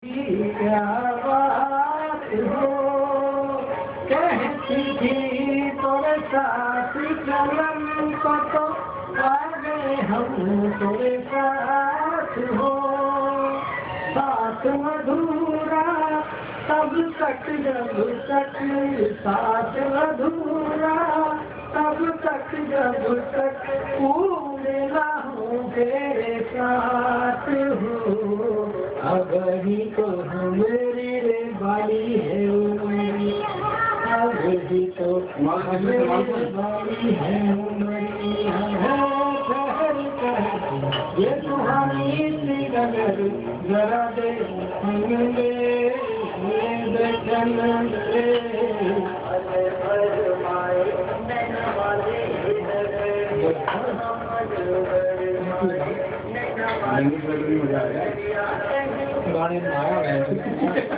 क्या बात हो कहती थी तोरे साथ चलन को तो आ गए हम तोरे साथ हो साथ अधूरा तब तक जब तक साथ अधूरा तब तक जब तक पूरे ना हो तेरे साथ हो अभी तो हमारी रे बाली है उमरी अभी तो हमारी बाली है उमरी ये तुम्हारी नगर जरा दे दर्शन गाने में आया है